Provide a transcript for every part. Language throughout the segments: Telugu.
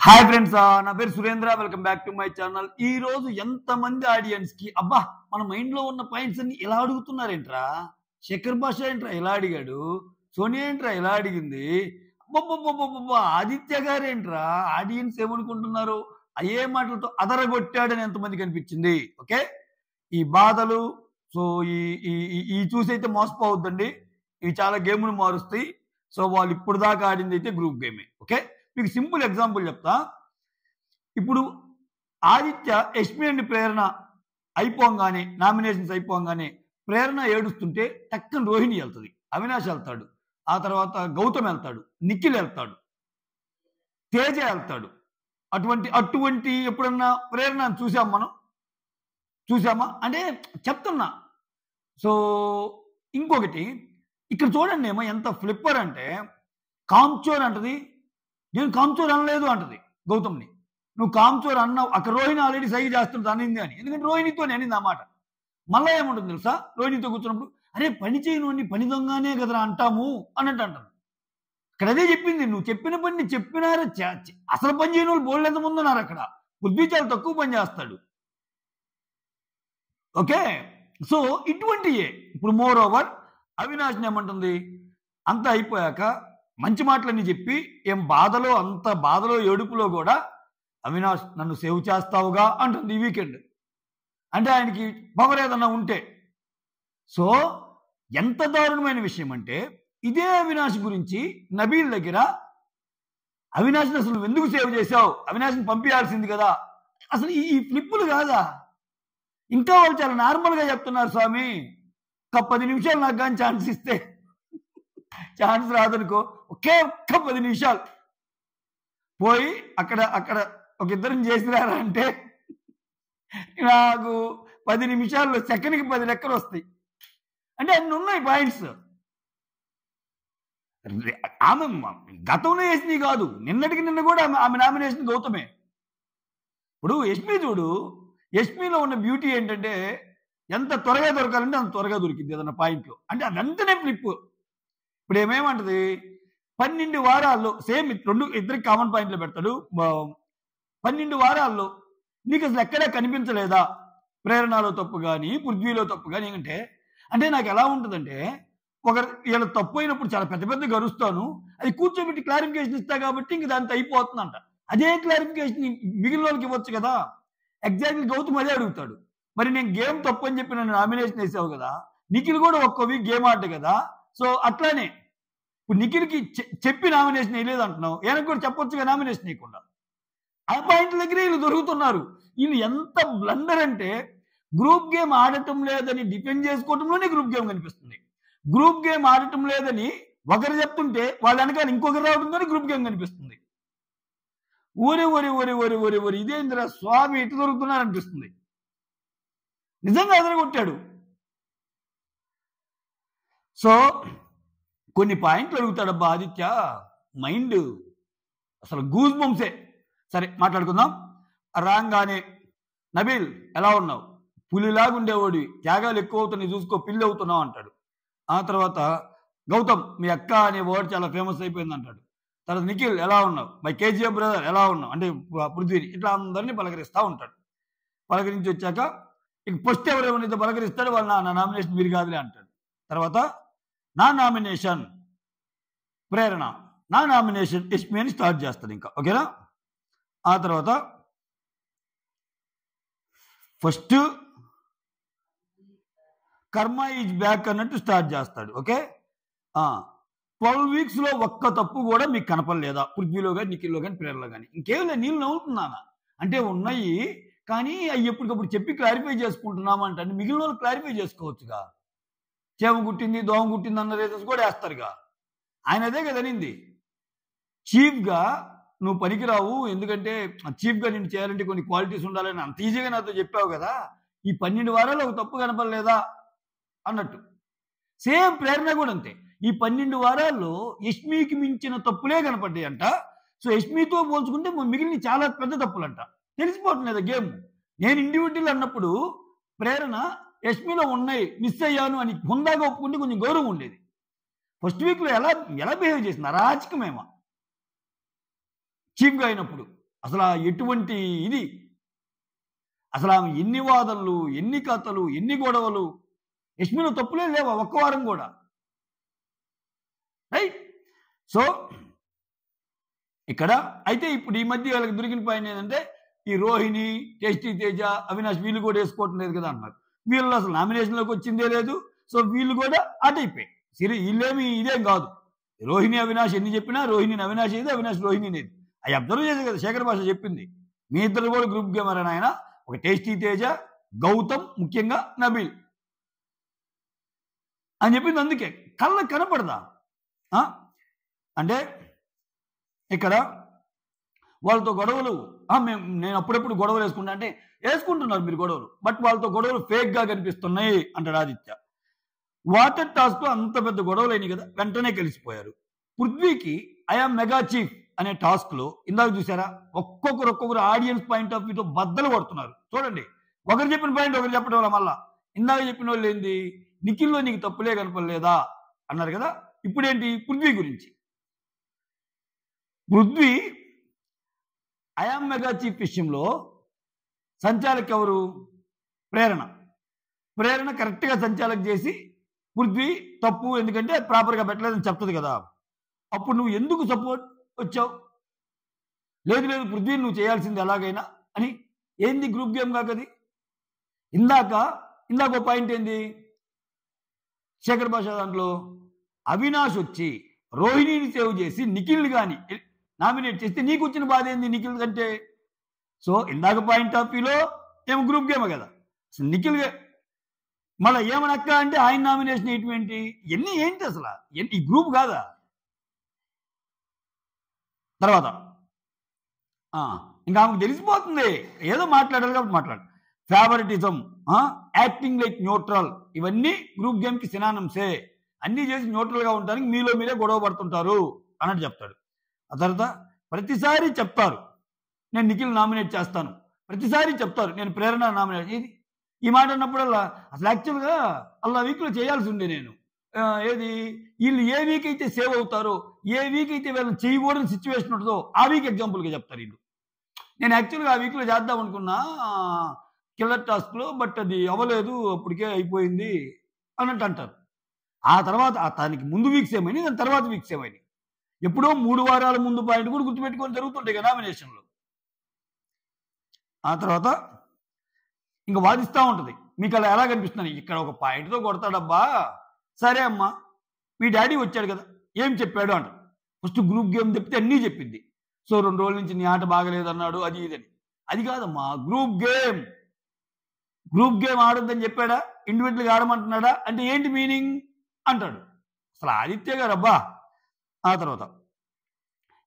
హాయ్ ఫ్రెండ్స్, నా పేరు Surendra. Welcome back to my channel. ఈ రోజు ఎంతమంది ఆడియన్స్ కి అబ్బా మన మైండ్ లో ఉన్న పాయింట్స్ అన్ని ఇలా అడుగుతున్నారేంట్రా, శేఖర్ భాష ఏంట్రా ఇలా అడిగాడు, సోనియా ఏంట్రా ఇలా అడిగింది, అబ్బబ్బబ్బబ్బబ్బా ఆదిత్య గారేంట్రా, ఆడియన్స్ ఏమనుకుంటున్నారు, అయ్యే మాటలతో అదరగొట్టాడని ఎంతమంది కనిపించింది. ఓకే, ఈ బాధలు సో ఈ ఈ ఈ చూసి అయితే మోసపోవద్దండి. ఇవి చాలా గేమ్ను మారుస్తాయి. సో వాళ్ళు ఇప్పుడు దాకా ఆడింది అయితే గ్రూప్ గేమే. ఓకే, మీకు సింపుల్ ఎగ్జాంపుల్ చెప్తా. ఇప్పుడు ఆదిత్య, యష్మి అండ్ ప్రేరణ అయిపోగానే, నామినేషన్స్ అయిపోగానే ప్రేరణ ఏడుస్తుంటే టక్కన రోహిణి వెళ్తుంది, అవినాష్ వెళ్తాడు, ఆ తర్వాత గౌతమ్ వెళ్తాడు, నిఖిల్ వెళ్తాడు, తేజ వెళ్తాడు. అటువంటి ఎప్పుడన్నా ప్రేరణ చూసామా అంటే చెప్తున్నా. సో ఇంకొకటి ఇక్కడ చూడండి, ఏమో ఎంత ఫ్లిప్పర్ అంటే కామ్చోర్ అంటది, నేను కామ్చోర్ అనలేదు అంటది గౌతమ్ని. నువ్వు కామ్చోర్ అన్నావు, అక్కడ రోహిణి ఆల్రెడీ సైగ చేస్తుంది అనింది అని, ఎందుకంటే రోహిణితో అనింది ఆ మాట. మళ్ళీ ఏముంటుంది తెలుసా, రోహిణితో కూర్చున్నప్పుడు అరే పని చేయను పని దొంగనే కదరా అంటాము అన్నట్టు అంటాను. ఇక్కడ అదే చెప్పింది, నువ్వు చెప్పిన పని చెప్పినారా, అసలు పని చేయని వాళ్ళు బోల్డ్ ఎంతమంది ఉన్నారు అక్కడ. బుద్ధి చాలా తక్కువ పని చేస్తాడు. ఓకే, సో ఇటువంటియే. ఇప్పుడు మోర్ ఓవర్ అవినాష్ని ఏమంటుంది, అంతా అయిపోయాక మంచి మాటలన్నీ చెప్పి అంత బాధలో ఏడుపులో కూడా అవినాష్ నన్ను సేవ్ చేస్తావుగా అంటుంది ఈ వీకెండ్. అంటే ఆయనకి పవర్ ఏదన్నా ఉంటే. సో ఎంత దారుణమైన విషయం అంటే, ఇదే అవినాష్ గురించి నబీల్ దగ్గర అవినాష్ని అసలు ఎందుకు సేవ్ చేశావు, అవినాష్ని పంపించాల్సింది కదా, అసలు ఈ ఫ్లిప్పులు కాదా. ఇంకా వాళ్ళు చాలా నార్మల్గా చెప్తున్నారు, స్వామి ఒక 10 నిమిషాలు నాకు కానీ ఛాన్స్ ఇస్తే, ఛాన్స్ రాదనుకో, ఒక్క 10 నిమిషాలు పోయి అక్కడ ఒక ఇద్దరిని చేసినారా అంటే నాకు 10 నిమిషాల్లో సెకండ్కి 10 లెక్కలు వస్తాయి. అంటే అన్ని ఉన్నాయి పాయింట్స్. ఆమె గతంలో వేసినవి కాదు, నిన్న కూడా ఆమె నామినేషన్ గౌతమే. ఇప్పుడు యష్మి చూడు, యష్మిలో ఉన్న బ్యూటీ ఏంటంటే ఎంత త్వరగా దొరకాలంటే అంత త్వరగా దొరికింది ఏదన్నా పాయింట్లో. అంటే అదంతనే ఫ్లిప్. ఇప్పుడు ఏమేమంటది, 12 వారాల్లో సేమ్ ఇద్దరికి కామన్ పాయింట్లు పెడతాడు. 12 వారాల్లో నీకు అసలు ఎక్కడా కనిపించలేదా ప్రేరణలో తప్పు కానీ పృథ్వీలో తప్పు కానీ. అంటే నాకు ఎలా ఉంటుందంటే, వీళ్ళ తప్పు అయినప్పుడు చాలా పెద్ద గరుస్తాను, అది కూర్చోబెట్టి క్లారిఫికేషన్ ఇస్తా కాబట్టి ఇంక దాంతో అయిపోతుందంట. అదే క్లారిఫికేషన్ మిగిలిన వాళ్ళకి ఇవ్వచ్చు కదా. ఎగ్జాక్ట్లీ గౌతమ్ అదే అడుగుతాడు, మరి నేను గేమ్ తప్పు అని చెప్పి నన్ను నామినేషన్ వేసావు కదా, నిఖిల్ కూడా ఒక్క వీక్ గేమ్ ఆడు కదా. సో అట్లానే ఇప్పుడు నిఖిల్కి చెప్పి నామినేషన్ వేయలేదు అంటున్నావు, ఈయనకు కూడా చెప్పొచ్చుగా నామినేషన్ వేయకుండా. ఆ పాయింట్ల దగ్గర వీళ్ళు దొరుకుతున్నారు. వీళ్ళు ఎంత బ్లండర్ అంటే, గ్రూప్ గేమ్ ఆడటం లేదని డిఫెండ్ చేసుకోవటంలోనే గ్రూప్ గేమ్ కనిపిస్తుంది. గ్రూప్ గేమ్ ఆడటం లేదని ఒకరు చెప్తుంటే వాళ్ళ వెనకాల ఇంకొకరు రావడంతో గ్రూప్ గేమ్ కనిపిస్తుంది. ఓరి ఇదేంద్ర స్వామి ఇటు దొరుకుతున్నారు అనిపిస్తుంది. నిజంగా ఎదరగొట్టాడు. సో కొన్ని పాయింట్లు అడుగుతాడబ్బా ఆదిత్య, మైండ్ అసలు గూస్ బంప్సే. సరే మాట్లాడుకుందాం. రాగానే నబీల్ ఎలా ఉన్నావు, పులిలాగా ఉండేవాడివి, త్యాగాలు ఎక్కువ అవుతున్నాయి చూసుకో, పిల్లి అవుతున్నావు అంటాడు. ఆ తర్వాత గౌతమ్ మీ అక్క అనే వర్డ్ చాలా ఫేమస్ అయిపోయింది అంటాడు. తర్వాత నిఖిల్ ఎలా ఉన్నావు, మై కేజీఎఫ్ బ్రదర్ ఎలా ఉన్నావు అంటే పృథ్వీని, ఇట్లా అందరినీ పలకరిస్తూ ఉంటాడు. పలకరించి వచ్చాక ఇక ఫస్ట్ ఎవరెవరితో పలకరిస్తాడు, వాళ్ళు నా నామినేషన్ మీరు కాదులే అంటాడు. తర్వాత నా నామినేషన్ ప్రేరణ, నా నామినేషన్ యష్మి అని స్టార్ట్ చేస్తాడు ఇంకా. ఓకేనా, ఆ తర్వాత ఫస్ట్ కర్మ ఈజ్ బ్యాక్ అన్నట్టు స్టార్ట్ చేస్తాడు. ఓకే, 12 weeks లో ఒక్క తప్పు కూడా మీకు కనపడలేదా, పృథ్వీలో కానీ నిఖిల్లో కానీ ప్రేరణలో కానీ. ఇంకేం నీళ్ళు నవ్వుతున్నానా అంటే ఉన్నాయి, కానీ అవి ఎప్పటికప్పుడు చెప్పి క్లారిఫై చేసుకుంటున్నామా అంటే మిగిలిన వాళ్ళు క్లారిఫై చేసుకోవచ్చుగా. చేమ కుట్టింది దోమ కుట్టింది అన్న రీజన్స్ కూడా వేస్తారుగా. ఆయన అదే కదా అనింది, చీఫ్గా నువ్వు పనికిరావు, ఎందుకంటే చీఫ్గా నేను చేయాలంటే కొన్ని క్వాలిటీస్ ఉండాలని అంత ఈజీగా నాతో చెప్పావు కదా, ఈ 12 వారాలు ఒక తప్పు కనపడలేదా అన్నట్టు. సేమ్ ప్రేరణ కూడా అంతే, ఈ 12 వారాల్లో యష్మికి మించిన తప్పులే కనపడ్డాయి అంట. సో యష్మితో పోల్చుకుంటే మిగిలిన చాలా పెద్ద తప్పులంట. తెలిసిపోతుంది కదా గేమ్. నేను ఇండివిజువల్ అన్నప్పుడు ప్రేరణ యష్మిలో ఉన్నాయి, మిస్ అయ్యాను అని హుందాగా ఒప్పుకుంటే కొంచెం గౌరవం ఉండేది. ఫస్ట్ వీక్లో ఎలా బిహేవ్ చేసింది, అరాచకమేమో చీఫ్గా అయినప్పుడు. అసలు ఎటువంటి ఇది, అసలు ఆమె ఎన్ని వాదనలు, ఎన్ని కథలు, ఎన్ని గొడవలు. యష్మిలో తప్పులే లేవా ఒక్క వారం కూడా, రైట్? సో ఇక్కడ అయితే ఇప్పుడు ఈ మధ్య వాళ్ళకి దొరికిన పాయింట్ ఏంటంటే ఈ రోహిణి, టేస్టీ తేజ, అవినాష్ వీళ్ళు కూడా వేసుకోవటం లేదు కదా అన్నారు. వీళ్ళు అసలు నామినేషన్లోకి వచ్చిందే లేదు. సో వీళ్ళు కూడా అటైపోయి వీళ్ళేమి ఇదేం కాదు. రోహిణి అవినాష్ ఎన్ని చెప్పినా రోహిణిని అవినాష్ ఏది, అవినాష్ రోహిణి అనేది. అవి అబ్జర్వ్ చేసే కదా శేఖర్ భాష చెప్పింది. మీ ఇద్దరు కూడా గ్రూప్ గేమర్ అని ఆయన, ఒక టేస్టీ తేజ, గౌతమ్, ముఖ్యంగా నబీల్ అని చెప్పింది. అందుకే కళ్ళకు కనపడదా అంటే ఇక్కడ వాళ్ళతో గొడవలు. నేను అప్పుడెప్పుడు గొడవలు వేసుకుంటా అంటే వేసుకుంటున్నారు మీరు గొడవలు, బట్ వాళ్ళతో గొడవలు ఫేక్ గా కనిపిస్తున్నాయి అంటాడు ఆదిత్య. వాటర్ టాస్క్ లో అంత పెద్ద గొడవలు అయినాయి కదా, వెంటనే కలిసిపోయారు. పృథ్వీకి ఐఆమ్ మెగా చీఫ్ అనే టాస్క్ లో ఇందాక చూసారా, ఒక్కొక్కరు ఆడియన్స్ పాయింట్ ఆఫ్ వ్యూతో బద్దలు కొడుతున్నారు. చూడండి, ఒకరు చెప్పిన పాయింట్ ఒకరు చెప్పడం వల్ల మళ్ళా ఇందాక చెప్పిన వాళ్ళు ఏంది, నిఖిల్లో నీకు తప్పులే కనపడలేదా అన్నారు కదా. ఇప్పుడేంటి, పృథ్వీ గురించి. పృథ్వీ ఐఆమ్ మెగా చీఫ్ విషయంలో సంచాలక్ ఎవరు, ప్రేరణ కరెక్ట్గా సంచాలక్ చేసి పృథ్వీ తప్పు ఎందుకంటే ప్రాపర్గా పెట్టలేదని చెప్తుంది కదా. అప్పుడు నువ్వు ఎందుకు సపోర్ట్ వచ్చావు? లేదు పృథ్వీ నువ్వు చేయాల్సింది ఎలాగైనా అని. ఏంది గ్రూప్ గేమ్ కాకది. ఇందాక ఒక పాయింట్ ఏంది, శేఖర్ భాష దాంట్లో అవినాష్ వచ్చి రోహిణిని సేవ్ చేసి నిఖిల్ని కానీ నామినేట్ చేస్తే నీకు వచ్చిన బాధ ఏంది నిఖిల్ కంటే? సో ఇందాక పాయింట్ ఆఫ్ వ్యూలో ఏమో గ్రూప్ గేమ్ కదా, నిఖిల్ మళ్ళీ ఏమనక్క అంటే ఆయన నామినేషన్ ఏంటి ఇవన్నీ ఏంటి అసలు, ఈ గ్రూప్ కాదా? తర్వాత ఇంకా ఆమెకు తెలిసిపోతుంది ఏదో మాట్లాడాలి కాబట్టి మాట్లాడు. ఫేవరెటిజం, యాక్టింగ్ లైక్ న్యూట్రల్, ఇవన్నీ గ్రూప్ గేమ్ కి సినానమ్సే. అన్ని చేసి న్యూట్రల్ గా ఉండడానికి మీలో మీరే గొడవ పడుతుంటారు అన్నట్టు చెప్తాడు. ఆ తర్వాత ప్రతిసారి చెప్తారు నేను నిఖిల్ నామినేట్ చేస్తాను, ప్రతిసారి చెప్తారు నేను ప్రేరణ నామినేట్. ఈ మాట అన్నప్పుడల్లా అసలు యాక్చువల్గా అలా వీక్లో చేయాల్సి ఉండే నేను. ఏది వీళ్ళు ఏ వీక్ అయితే సేవ్ అవుతారో, ఏ వీక్ అయితే వీళ్ళని చేయకూడని సిచ్యువేషన్ ఉంటుందో ఆ వీక్ ఎగ్జాంపుల్గా చెప్తారు వీళ్ళు. నేను యాక్చువల్గా ఆ వీక్లో చేద్దాం అనుకున్నా కిల్లర్ టాస్క్లో, బట్ అది అవ్వలేదు, అప్పటికే అయిపోయింది అన్నట్టు అంటారు. ఆ తర్వాత దానికి ముందు వీక్స్ ఏమైనా, దాని తర్వాత వీక్స్ ఏమైనా, ఎప్పుడో 3 వారాల ముందు పాయింట్ కూడా గుర్తుపెట్టుకొని జరుగుతుంటాయి కదా నామినేషన్లో. ఆ తర్వాత ఇంకా వాదిస్తూ ఉంటుంది. మీకు అలా ఎలా కనిపిస్తుంది, ఇక్కడ ఒక పాయింట్తో కొడతాడబ్బా, సరే అమ్మా మీ డాడీ వచ్చాడు కదా ఏం చెప్పాడు అంట. ఫస్ట్ గ్రూప్ గేమ్ చెప్తే అన్నీ చెప్పింది. సో 2 రోజుల నుంచి నీ ఆట బాగలేదన్నాడు, అది ఇదని. అది కాదమ్మా గ్రూప్ గేమ్ ఆడొద్దని చెప్పాడా, ఇండివిజువల్గా ఆడమంటున్నాడా అంటే ఏంటి మీనింగ్ అంటాడు. అసలు ఆదిత్య గారు అబ్బా. ఆ తర్వాత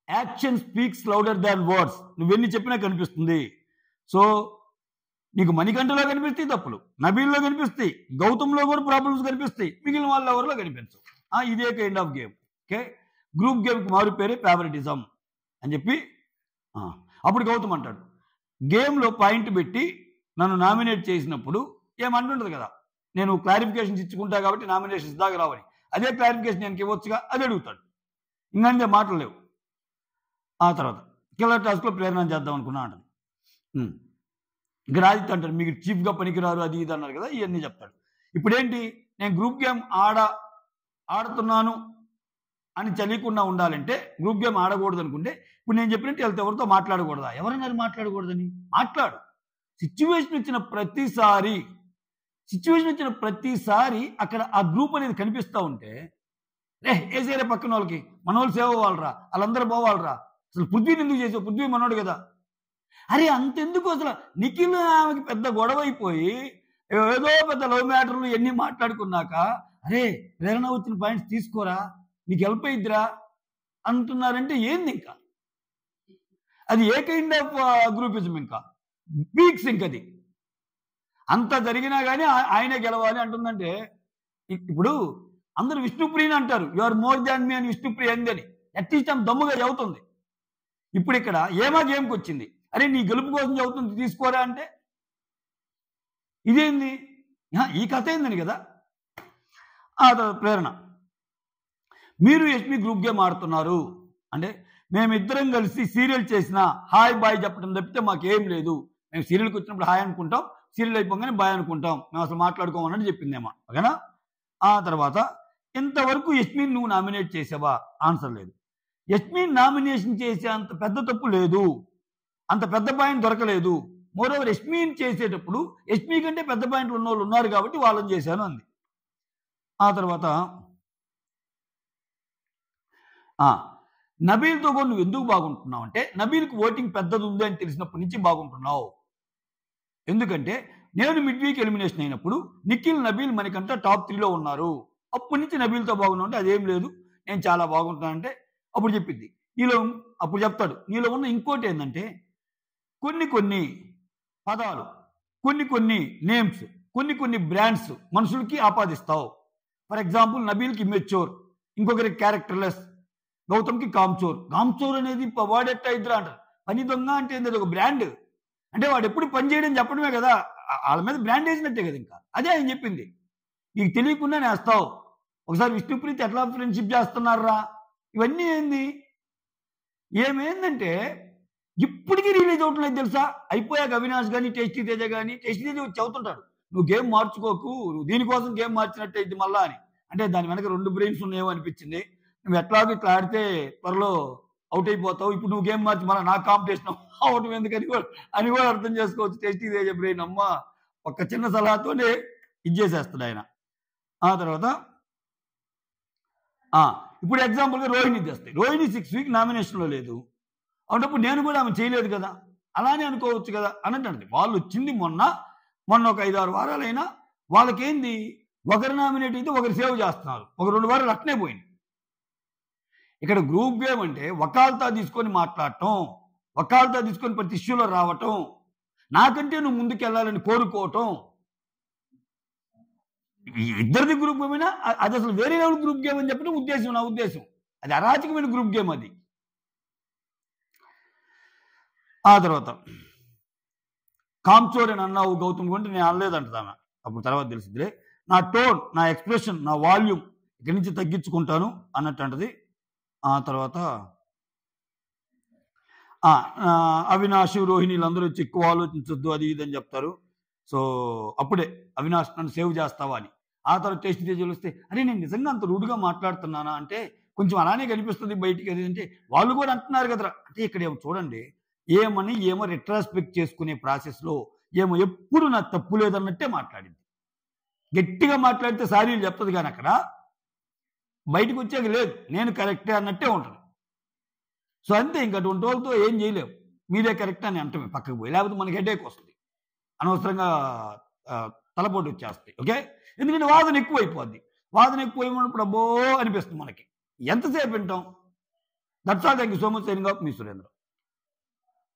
యాక్షన్ స్పీక్స్ లౌడర్ దాన్ వర్డ్స్, నువ్వెన్ని చెప్పినా కనిపిస్తుంది. సో నీకు మణికంఠలో కనిపిస్తాయి తప్పులు, నబీల్లో కనిపిస్తాయి, గౌతంలో కూడా ప్రాబ్లమ్స్ కనిపిస్తాయి, మిగిలిన వాళ్ళ ఎవరిలో కనిపించవు. ఇదే kind of game. Okay, group గేమ్కి మారు పేరే ఫేవరెటిజం అని చెప్పి అప్పుడు గౌతమ్ అంటాడు, గేమ్లో పాయింట్ పెట్టి నన్ను నామినేట్ చేసినప్పుడు ఏమంటుండదు కదా, నేను క్లారిఫికేషన్స్ ఇచ్చుకుంటా కాబట్టి నామినేషన్స్ దాకా రావని, అదే క్లారిఫికేషన్ నేను ఇవ్వచ్చుగా, అది అడుగుతాడు. ఇంకంతే మాటలు లేవు. ఆ తర్వాత కిల్లర్ టాస్క్లో ప్రేరణ చేద్దాం అనుకున్నా అంటాడు. ఇంకా ఆదిత్య అంటాడు మీకు చీఫ్గా పనికిరారు అది ఇది అన్నారు కదా, ఇవన్నీ చెప్తాడు. ఇప్పుడేంటి, నేను గ్రూప్ గేమ్ ఆడుతున్నాను అని తెలియకుండా ఉండాలంటే, గ్రూప్ గేమ్ ఆడకూడదు అనుకుంటే, ఇప్పుడు నేను చెప్పినట్టు వెళ్తే ఎవరితో మాట్లాడకూడదా, ఎవరన్నారు మాట్లాడకూడదని, మాట్లాడు. సిచ్యువేషన్ వచ్చిన ప్రతిసారి అక్కడ ఆ గ్రూప్ అనేది కనిపిస్తూ ఉంటే వేసేరే పక్కన వాళ్ళకి, మన వాళ్ళు సేవ్ అవ్వాలరా, వాళ్ళందరూ పోవాలరా, అసలు పృథ్వీని ఎందుకు చేసావు, పృథ్వీ మనోడు కదా. అరే అంతెందుకు, అసలు నిఖిల్ ఆమెకి పెద్ద గొడవ అయిపోయి ఏదో పెద్ద లవ్ మ్యాటర్లు ఎన్ని మాట్లాడుకున్నాక, అరే ప్రేరణ వచ్చిన పాయింట్స్ తీసుకోరా నీకు హెల్ప్ అయిద్దిరా అంటున్నారంటే ఏంది, ఇంకా అది ఏ కైండ్ ఆఫ్ గ్రూపిజం, ఇంకా పీక్స్. ఇంకది అంత జరిగినా కానీ ఆయనే గెలవాలి అంటుందంటే, ఇప్పుడు అందరూ విష్ణుప్రియని అంటారు, యు ఆర్ మోర్ దాన్ మీ అని విష్ణుప్రియ అందని అట్లీస్ట్ ఆమె దమ్ముగా చదువుతుంది. ఇప్పుడు ఇక్కడ ఏమా గేమ్కి వచ్చింది, అరే నీ గెలుపు కోసం చదువుతుంది తీసుకోరా అంటే ఇదేంది, ఈ కథ ఏందని కదా. ఆ ప్రేరణ, మీరు యష్మి గ్రూప్ గేమ్ ఆడుతున్నారు అంటే మేమిద్దరం కలిసి సీరియల్ చేసినా హాయ్ బాయ్ చెప్పడం తప్పితే మాకేం లేదు. మేము సీరియల్కి వచ్చినప్పుడు హాయ్ అనుకుంటాం, సీరియల్ అయిపోగానే బాయ్ అనుకుంటాం, మేము అసలు మాట్లాడుకోమన్నట్టు చెప్పిందేమో. ఓకేనా? ఆ తర్వాత ఇంతవరకు యస్మిన్ నువ్వు నామినేట్ చేసావా? ఆన్సర్ లేదు. యస్మిన్ నామినేషన్ చేసే అంత పెద్ద తప్పు లేదు, అంత పెద్ద పాయింట్ దొరకలేదు. మోరోవర్ యస్మిన్ చేసేటప్పుడు యస్మి కంటే పెద్ద పాయింట్లు ఉన్న వాళ్ళు ఉన్నారు కాబట్టి వాళ్ళని చేశాను అంది. ఆ తర్వాత నబీల్తో కూడా నువ్వు ఎందుకు బాగుంటున్నావు అంటే, నబీల్కి ఓటింగ్ పెద్దది ఉంది అని తెలిసినప్పటి నుంచి బాగుంటున్నావు. ఎందుకంటే నేను మిడ్ వీక్ ఎలిమినేషన్ అయినప్పుడు నిఖిల్, నబీల్ మనకంటే టాప్ 3లో ఉన్నారు. అప్పటి నుంచి నబీల్తో బాగున్నావు అంటే అదేం లేదు, నేను చాలా బాగుంటున్నానంటే అప్పుడు చెప్పింది. అప్పుడు చెప్తాడు నీలో ఉన్న ఇంకోటి ఏంటంటే, కొన్ని పదాలు, కొన్ని నేమ్స్, కొన్ని బ్రాండ్స్ మనుషులకి ఆపాదిస్తావు. ఫర్ ఎగ్జాంపుల్ నబీల్కి ఇమ్మెచ్యూర్, ఇంకొకరికి క్యారెక్టర్లెస్, గౌతమ్కి కామ్చోర్. కామ్చోర్ అనేది వాడెట్ట ఇద్దరు అంటారు. పని దొంగ అంటే ఏంటది? ఒక బ్రాండ్. అంటే వాడు ఎప్పుడు పని చేయడం చెప్పడమే కదా, వాళ్ళ మీద బ్రాండ్ వేసినట్టే కదా. ఇంకా అదే ఆయన చెప్పింది. నీకు తెలియకుండా నేస్తావు. ఒకసారి విష్ణుప్రీతి ఎట్లా ఫ్రెండ్షిప్ చేస్తున్నారా, ఇవన్నీ ఏంది? ఏమైందంటే ఇప్పటికీ రిలీజ్ అవుతున్నాయి తెలుసా. అయిపోయాక అవినాష్ కానీ టేస్టీ తేజ కానీ, టేస్టీ తేజ చదువుతుంటాడు నువ్వు గేమ్ మార్చుకోకు, నువ్వు దీనికోసం గేమ్ మార్చినట్టే ఇది మళ్ళా అని. అంటే దాని వెనక 2 బ్రెయిన్స్ ఉన్నాయేమో అనిపించింది. నువ్వు ఎట్లాగో ఇట్లా ఆడితే త్వరలో అవుట్ అయిపోతావు, ఇప్పుడు నువ్వు గేమ్ మార్చి మళ్ళీ నాకు కాంపిటీషన్ అవటం ఎందుకని అని కూడా అర్థం చేసుకోవచ్చు. టేస్టీ తేజ బ్రెయిన్ అమ్మ ఒక్క చిన్న సలహాతోనే ఇది చేసేస్తాడు ఆయన. ఆ తర్వాత ఇప్పుడు ఎగ్జాంపుల్గా రోహిణి చేస్తాయి. రోహిణి 6 వీక్ నామినేషన్లో లేదు, అన్నప్పుడు నేను కూడా ఆమె చేయలేదు కదా, అలానే అనుకోవచ్చు కదా అన్నట్టు. వాళ్ళు వచ్చింది మొన్న ఒక 5-6 వారాలైనా వాళ్ళకేంది, ఒకరు నామినేట్ అయితే ఒకరు సేవ్ చేస్తున్నారు, ఒక 2 వారాలు అట్నే పోయింది. ఇక్కడ గ్రూప్ గేమ్ అంటే వకాల్తా తీసుకొని మాట్లాడటం, వకాల్తా తీసుకొని ప్రతి ఇష్యూలో రావటం, నాకంటే నువ్వు ముందుకెళ్ళాలని కోరుకోవటం, ఇద్దరిది గ్రూప్ గేమ్ అయినా అది అసలు వేరే లెవెల్ గ్రూప్ గేమ్ అని చెప్పడం ఉద్దేశం, నా ఉద్దేశం. అది అరాచకమైన గ్రూప్ గేమ్ అది. ఆ తర్వాత కామ్చోర్ అని అన్నావు గౌతమ్ కొంటే నేను అనలేదంటాను. అప్పుడు తర్వాత తెలిసిందిలే, నా టోన్, నా ఎక్స్ప్రెషన్, నా వాల్యూమ్ ఇక్కడి నుంచి తగ్గించుకుంటాను అన్నట్టు అంటది. ఆ తర్వాత అవినాష్, రోహిణీలు అందరూ వచ్చి ఎక్కువ ఆలోచించొద్దు అది ఇది అని చెప్తారు. సో అప్పుడే అవినాష్ నన్ను సేవ్ చేస్తావా అని. ఆ తర్వాత టేస్ట్ తేజలు వస్తే అరే నేను నిజంగా అంత రూడ్గా మాట్లాడుతున్నానా అంటే కొంచెం అలానే కనిపిస్తుంది బయటికి అది అంటే వాళ్ళు కూడా అంటున్నారు కదరా అంటే. ఇక్కడ ఏమో చూడండి, ఏమో రిట్రాస్పెక్ట్ చేసుకునే ప్రాసెస్లో ఏమో ఎప్పుడు నాకు తప్పు లేదన్నట్టే మాట్లాడింది. గట్టిగా మాట్లాడితే సారీలు చెప్తుంది, కానీ అక్కడ బయటకు వచ్చాక లేదు నేను కరెక్టే అన్నట్టే ఉంటుంది. సో అంతే, ఇంకా అటువంటి వాళ్ళతో ఏం చేయలేవు, మీరే కరెక్ట్ అని అంటమే పక్కకు పోయి, లేకపోతే మనకి హెడేక్ వస్తుంది, అనవసరంగా తలపోటు వచ్చేస్తాయి. ఓకే, ఎందుకంటే వాదన ఎక్కువైపోద్ది. వాదన ఎక్కువైపోయినప్పుడు అబ్బో అనిపిస్తుంది మనకి, ఎంతసేపు వింటాం. That's all. Thank you so much. Signing off me Surendra.